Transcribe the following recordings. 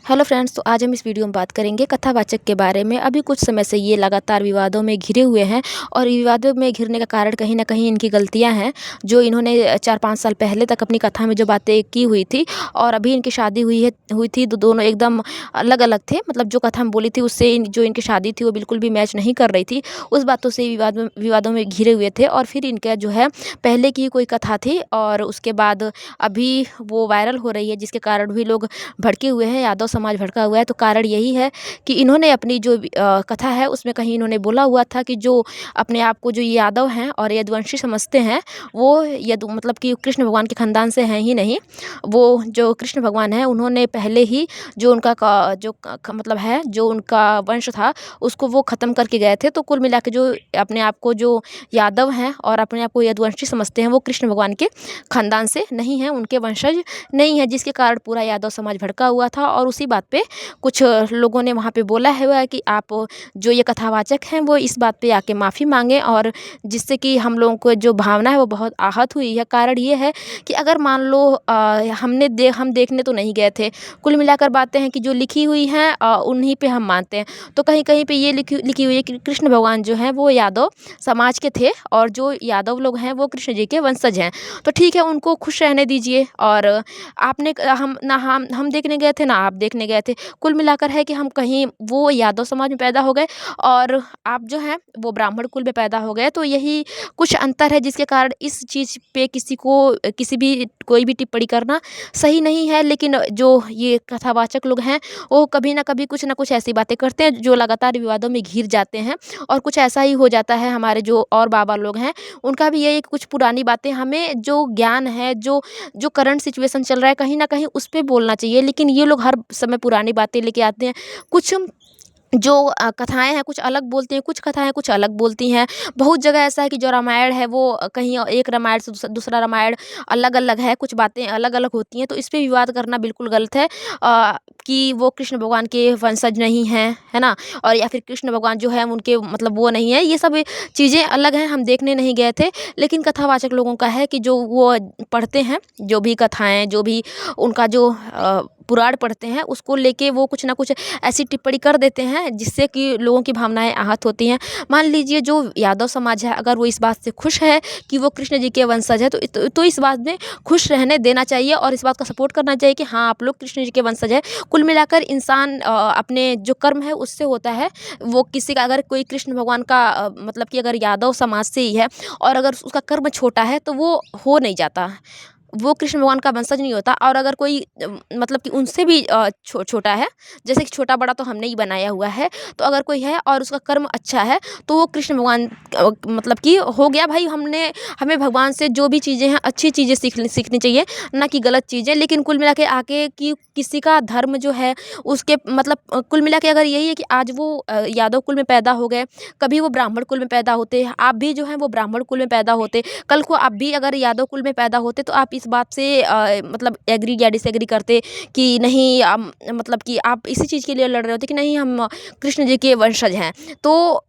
Hello friends, तो आज हम इस वीडियो में बात करेंगे कथावाचक के बारे में। अभी कुछ समय से ये लगातार विवादों में घिरे हुए हैं और विवादों में घिरने का कारण कहीं न कहीं इनकी गलतियां हैं, जो इन्होंने 4-5 साल पहले तक अपनी कथा में जो बातें की हुई थी और अभी इनकी शादी हुई थी, तो दोनों एकदम अलग-अलग थे। मतलब जो कथा में बोली थी उससे जो इनकी शादी थी वो बिल्कुल भी मैच नहीं कर रही थी। उस बातों से विवादों में घिरे हुए थे और फिर इनका जो है पहले की कोई कथा थी और उसके बाद अभी वो वायरल हो रही है, जिसके कारण भी लोग भड़के हुए हैं, यादव समाज भड़का हुआ है। तो कारण यही है कि इन्होंने अपनी जो कथा है उसमें कहीं इन्होंने बोला हुआ था कि जो अपने आप को जो यादव हैं और यदुवंशी समझते हैं, वो मतलब कि कृष्ण भगवान के ख़ानदान से हैं ही नहीं। वो जो कृष्ण भगवान हैं उन्होंने पहले ही जो उनका मतलब है, जो उनका वंश था उसको वो ख़त्म करके गए थे। तो कुल मिला के जो अपने आप को जो यादव हैं और अपने आप को यदुवंशी समझते हैं, वो कृष्ण भगवान के ख़ानदान से नहीं हैं, उनके वंशज नहीं है, जिसके कारण पूरा यादव समाज भड़का हुआ था। और उसी बात पे कुछ लोगों ने वहाँ पे बोला है कि आप जो ये कथावाचक हैं वो इस बात पे आके माफ़ी मांगें, और जिससे कि हम लोगों को जो भावना है वो बहुत आहत हुई है। कारण ये है कि अगर मान लो हम देखने तो नहीं गए थे, कुल मिलाकर बातें हैं कि जो लिखी हुई हैं उन्हीं पे हम मानते हैं। तो कहीं कहीं पे ये लिखी हुई है कि कृष्ण भगवान जो हैं वो यादव समाज के थे और जो यादव लोग हैं वो कृष्ण जी के वंशज हैं। तो ठीक है, उनको खुश रहने दीजिए। और आपने हम देखने गए थे ना आप देखने गए थे, कुल मिलाकर है कि हम कहीं वो यादव समाज में पैदा हो गए और आप जो हैं वो ब्राह्मण कुल में पैदा हो गए। तो यही कुछ अंतर है, जिसके कारण इस चीज़ पे कोई भी टिप्पणी करना सही नहीं है। लेकिन जो ये कथावाचक लोग हैं वो कभी ना कभी कुछ ना कुछ ऐसी बातें करते हैं जो लगातार विवादों में घिर जाते हैं। और कुछ ऐसा ही हो जाता है, हमारे जो और बाबा लोग हैं उनका भी यही कुछ पुरानी बातें, हमें जो ज्ञान है, जो करंट सिचुएशन चल रहा है, कहीं न कहीं उस पे बोलना चाहिए। लेकिन ये लोग हर समय पुरानी बातें लेके आते हैं। कुछ जो कथाएँ हैं कुछ अलग बोलती हैं, कुछ कथाएँ कुछ अलग बोलती हैं। बहुत जगह ऐसा है कि जो रामायण है वो कहीं एक रामायण से दूसरा रामायण अलग-अलग है, कुछ बातें अलग-अलग होती हैं। तो इस पे विवाद करना बिल्कुल गलत है कि वो कृष्ण भगवान के वंशज नहीं हैं, है ना? और या फिर कृष्ण भगवान जो है उनके मतलब वो नहीं है। ये सब चीज़ें अलग हैं, हम देखने नहीं गए थे। लेकिन कथावाचक लोगों का है कि जो वो पढ़ते हैं, जो भी कथाएँ, जो भी उनका जो पुराण पढ़ते हैं, उसको लेके वो कुछ ना कुछ ऐसी टिप्पणी कर देते हैं जिससे कि लोगों की भावनाएं आहत होती हैं। मान लीजिए जो यादव समाज है, अगर वो इस बात से खुश है कि वो कृष्ण जी के वंशज है, तो इस बात में खुश रहने देना चाहिए और इस बात का सपोर्ट करना चाहिए कि हाँ, आप लोग कृष्ण जी के वंशज है। कुल मिलाकर इंसान अपने जो कर्म है उससे होता है। वो किसी का अगर कोई कृष्ण भगवान का मतलब कि अगर यादव समाज से ही है और अगर उसका कर्म छोटा है तो वो हो नहीं जाता, वो कृष्ण भगवान का वंशज नहीं होता। और अगर कोई मतलब कि उनसे भी छोटा है, जैसे कि छोटा बड़ा तो हमने ही बनाया हुआ है, तो अगर कोई है और उसका कर्म अच्छा है तो वो कृष्ण भगवान मतलब कि हो गया भाई। हमें भगवान से जो भी चीज़ें हैं अच्छी चीज़ें सीखनी चाहिए, ना कि गलत चीज़ें। लेकिन कुल मिला के आके कि किसी का धर्म जो है उसके मतलब कुल मिला के अगर यही है कि आज वो यादव कुल में पैदा हो गए, कभी वो ब्राह्मण कुल में पैदा होते, आप भी जो है वो ब्राह्मण कुल में पैदा होते, कल को आप भी अगर यादव कुल में पैदा होते, तो आप इस बात से मतलब एग्री या डिसएग्री करते कि नहीं, मतलब कि आप इसी चीज़ के लिए लड़ रहे होते कि नहीं, हम कृष्ण जी के वंशज हैं। तो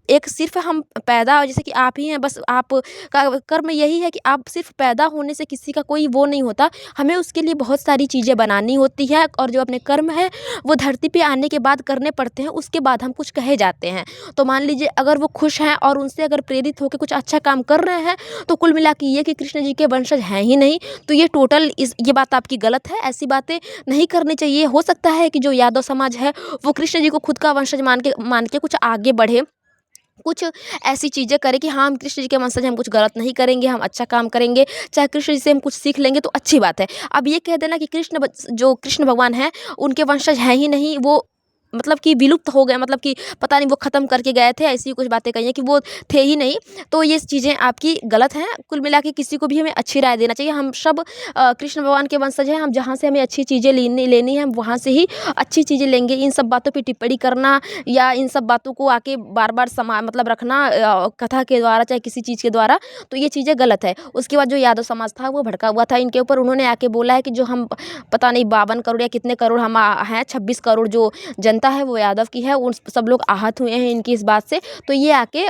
एक सिर्फ हम पैदा जैसे कि आप ही हैं, बस आप का कर्म यही है कि आप सिर्फ पैदा होने से किसी का कोई वो नहीं होता। हमें उसके लिए बहुत सारी चीज़ें बनानी होती है और जो अपने कर्म है वो धरती पे आने के बाद करने पड़ते हैं, उसके बाद हम कुछ कहे जाते हैं। तो मान लीजिए अगर वो खुश हैं और उनसे अगर प्रेरित होकर कुछ अच्छा काम कर रहे हैं, तो कुल मिला के ये कि कृष्ण जी के वंशज हैं ही नहीं, तो ये टोटल ये बात आपकी गलत है। ऐसी बातें नहीं करनी चाहिए। हो सकता है कि जो यादव समाज है वो कृष्ण जी को खुद का वंशज मान के कुछ आगे बढ़े, कुछ ऐसी चीज़ें करें कि हाँ, हम कृष्ण जी के वंशज हैं, हम कुछ गलत नहीं करेंगे, हम अच्छा काम करेंगे, चाहे कृष्ण जी से हम कुछ सीख लेंगे तो अच्छी बात है। अब ये कह देना कि जो कृष्ण भगवान हैं उनके वंशज हैं ही नहीं, वो मतलब कि विलुप्त हो गए, मतलब कि पता नहीं वो ख़त्म करके गए थे, ऐसी कुछ बातें कही हैं कि वो थे ही नहीं। तो ये चीज़ें आपकी गलत हैं। कुल मिला के किसी को भी हमें अच्छी राय देना चाहिए। हम सब कृष्ण भगवान के वंशज हैं, हम जहाँ से हमें अच्छी चीज़ें लेनी है हम वहाँ से ही अच्छी चीज़ें लेंगे। इन सब बातों पे टिप्पणी करना या इन सब बातों को आके बार-बार मतलब रखना कथा के द्वारा चाहे किसी चीज़ के द्वारा, तो ये चीज़ें गलत है। उसके बाद जो यादव समाज था वो भड़का हुआ था इनके ऊपर। उन्होंने आके बोला है कि जो हम पता नहीं 52 करोड़ या कितने करोड़ हम हैं, 26 करोड़ जो जनता है वो यादव की है, उन सब लोग आहत हुए हैं इनकी इस बात से। तो ये आके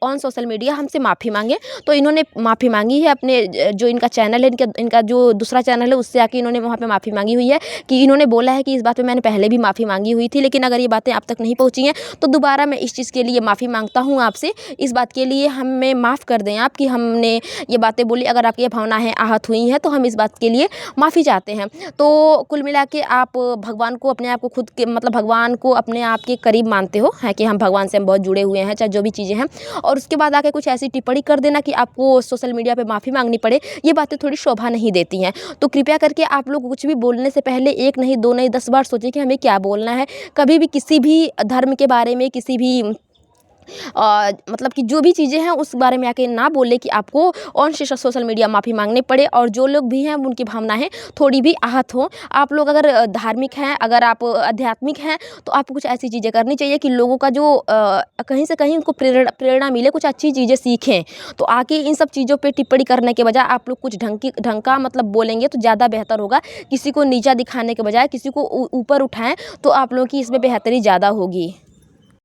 ऑन सोशल मीडिया हमसे माफ़ी मांगे। तो इन्होंने माफ़ी मांगी है अपने जो इनका चैनल है, इनका जो दूसरा चैनल है उससे आके इन्होंने वहाँ पे माफ़ी मांगी हुई है कि इन्होंने बोला है कि इस बात पे मैंने पहले भी माफ़ी मांगी हुई थी, लेकिन अगर ये बातें आप तक नहीं पहुँची हैं तो दोबारा मैं इस चीज़ के लिए माफ़ी मांगता हूँ आपसे। इस बात के लिए हमें माफ़ कर दें आप कि हमने ये बातें बोली। अगर आपकी ये भावनाएँ आहत हुई हैं तो हम इस बात के लिए माफ़ी चाहते हैं। तो कुल मिला के आप भगवान को अपने आप को खुद के मतलब भगवान को अपने आप के करीब मानते हो, है कि हम भगवान से हम बहुत जुड़े हुए हैं, चाहे जो भी चीज़ें हैं, और उसके बाद आके कुछ ऐसी टिप्पणी कर देना कि आपको सोशल मीडिया पे माफ़ी मांगनी पड़े, ये बातें थोड़ी शोभा नहीं देती हैं। तो कृपया करके आप लोग कुछ भी बोलने से पहले 1 नहीं 2 नहीं 10 बार सोचें कि हमें क्या बोलना है। कभी भी किसी भी धर्म के बारे में, किसी भी मतलब कि जो भी चीज़ें हैं उस बारे में आके ना बोले कि आपको ऑन सोशल मीडिया माफ़ी मांगने पड़े, और जो लोग भी हैं उनकी भावनाएं थोड़ी भी आहत हों। आप लोग अगर धार्मिक हैं, अगर आप आध्यात्मिक हैं, तो आपको कुछ ऐसी चीज़ें करनी चाहिए कि लोगों का जो कहीं से कहीं उनको प्रेरणा मिले, कुछ अच्छी चीज़ें सीखें। तो आके इन सब चीज़ों पे टिप्पणी करने के बजाय आप लोग कुछ ढंग का मतलब बोलेंगे तो ज़्यादा बेहतर होगा। किसी को नीचा दिखाने के बजाय किसी को ऊपर उठाएं तो आप लोगों की इसमें बेहतरी ज़्यादा होगी।